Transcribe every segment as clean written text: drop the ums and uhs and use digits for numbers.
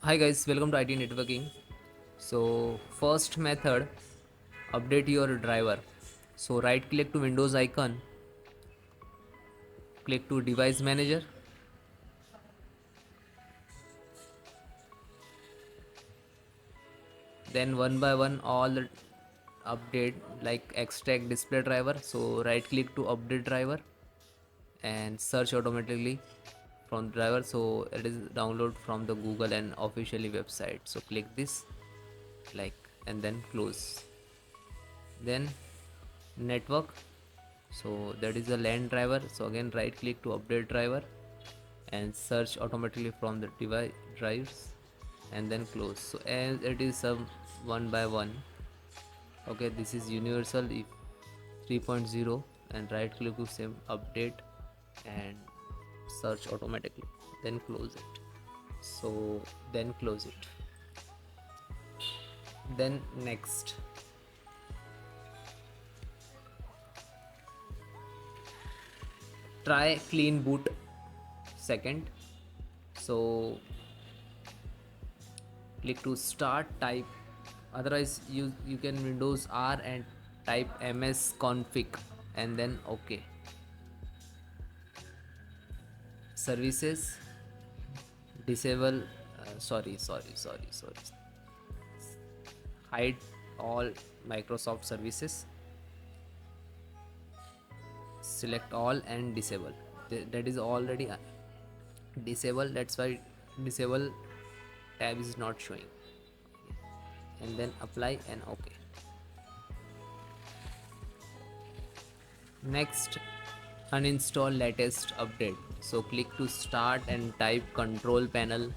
Hi guys, welcome to IT networking. So first method, update your driver. So right click to Windows icon, click to device manager, then one by one all update like extract display driver. So right click to update driver and search automatically from the driver. So it is download from the Google and officially website. So click this like and then close. Then network, so that is the LAN driver. So again right click to update driver and search automatically from the device drives and then close. So as it is some one by one, okay, this is universal if 3.0 and right click to same update and search automatically, then close it. So then close it. Then next, try clean boot second. So click to start, type, otherwise you can Windows R and type ms config and then ok. Services, disable, sorry, hide all Microsoft services, select all and disable. That is already disabled, that's why disable tab is not showing, and then apply and ok. Next, uninstall latest update. So click to start and type control panel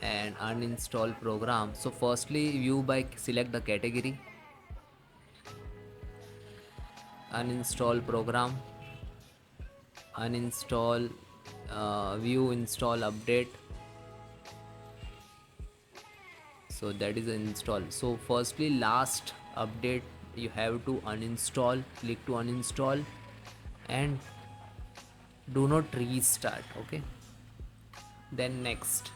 and uninstall program. So firstly view by select the category, uninstall program, uninstall, view install update. So that is install. So firstly last update you have to uninstall, click to uninstall and do not restart, okay. Then next,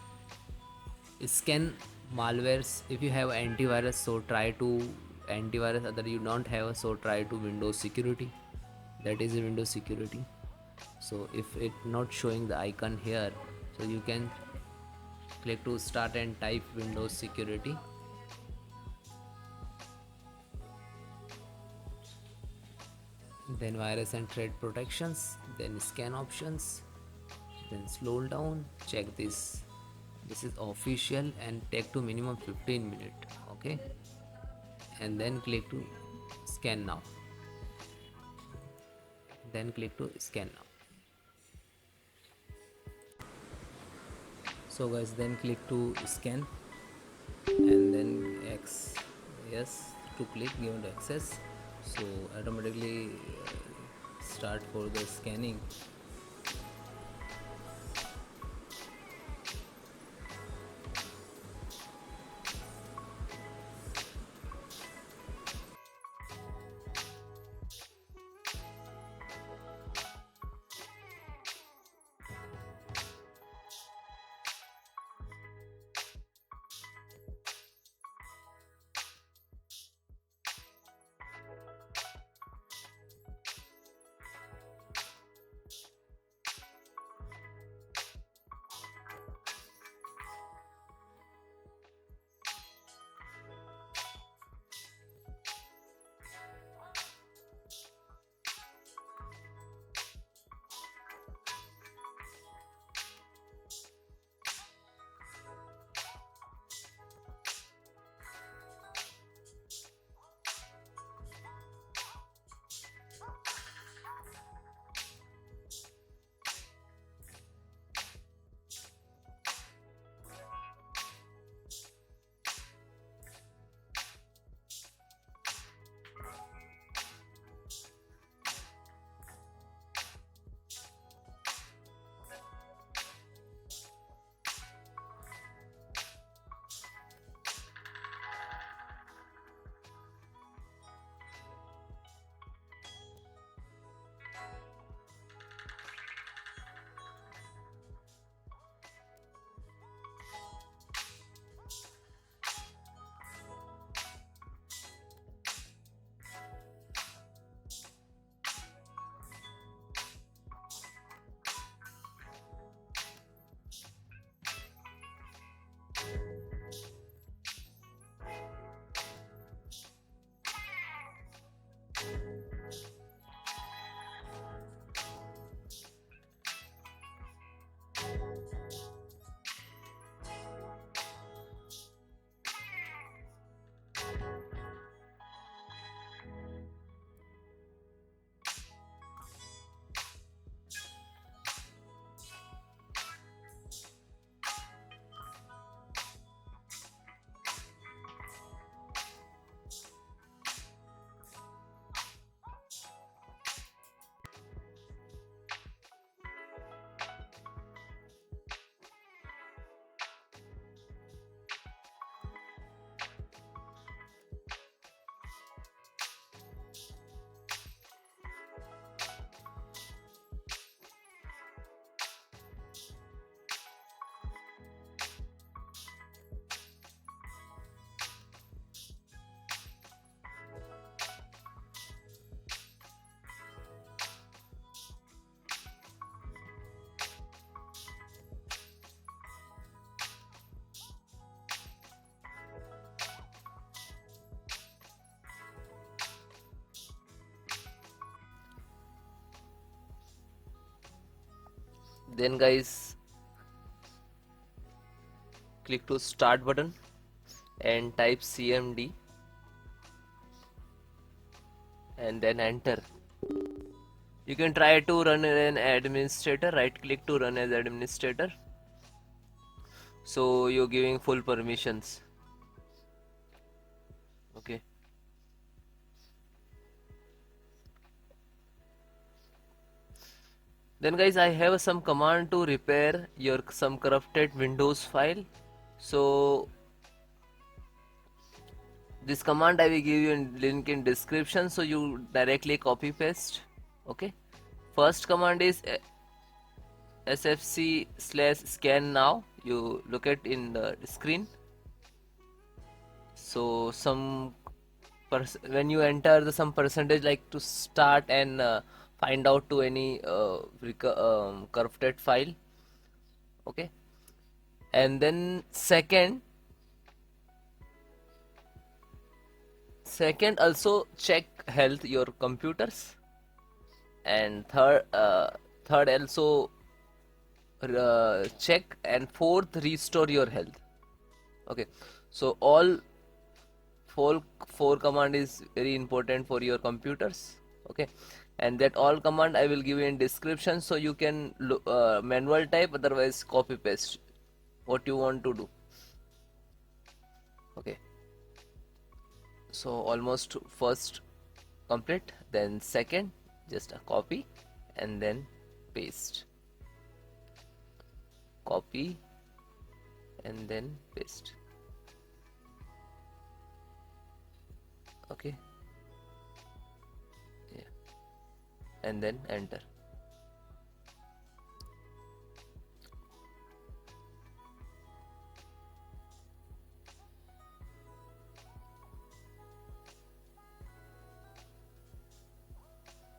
scan malwares. If you have antivirus, so try to antivirus, other you don't have, so try to Windows security, that is Windows security. So if it not showing the icon here, so you can click to start and type Windows security, then virus and threat protections, then scan options, then slow down, check this is official and take to minimum 15 minutes, okay, and then click to scan now, then click to scan now. So guys, then click to scan and then x, yes, to click given the access. So automatically start for the scanning. Then guys, click to start button and type cmd and then enter. You can try to run an administrator, right click to run as administrator, so you're giving full permissions. Okay, then guys, I have some command to repair your some corrupted Windows file. So this command I will give you in link in description, so you directly copy paste. Okay, first command is sfc slash scan now. You look at in the screen. So some when you enter the some percentage like to start and find out to any corrupted file. Okay, and then second also check health your computers, and third also check, and fourth restore your health. Okay, so all four command is very important for your computers. Okay, and that all command I will give you in description, so you can manual type, otherwise copy paste what you want to do. Okay, so almost first complete, then second just a copy and then paste, copy and then paste. Okay, yeah, and then enter.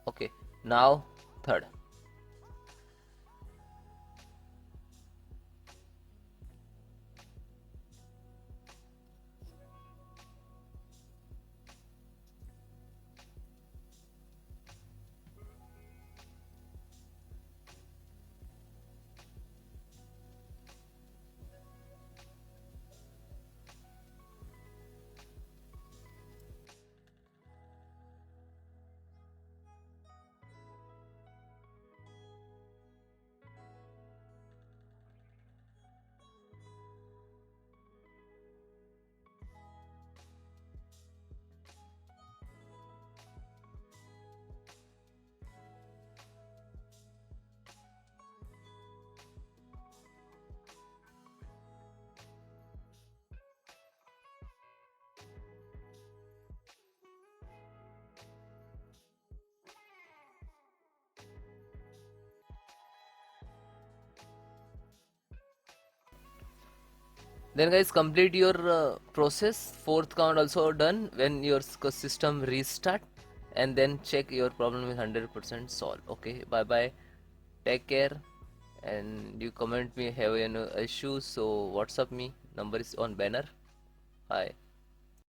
Okay, now third. Then guys, complete your process. Fourth count also done. When your system restart, and then check your problem is 100% solved. Okay, bye bye, take care, and you comment me have any issues, so WhatsApp me, number is on banner. Bye.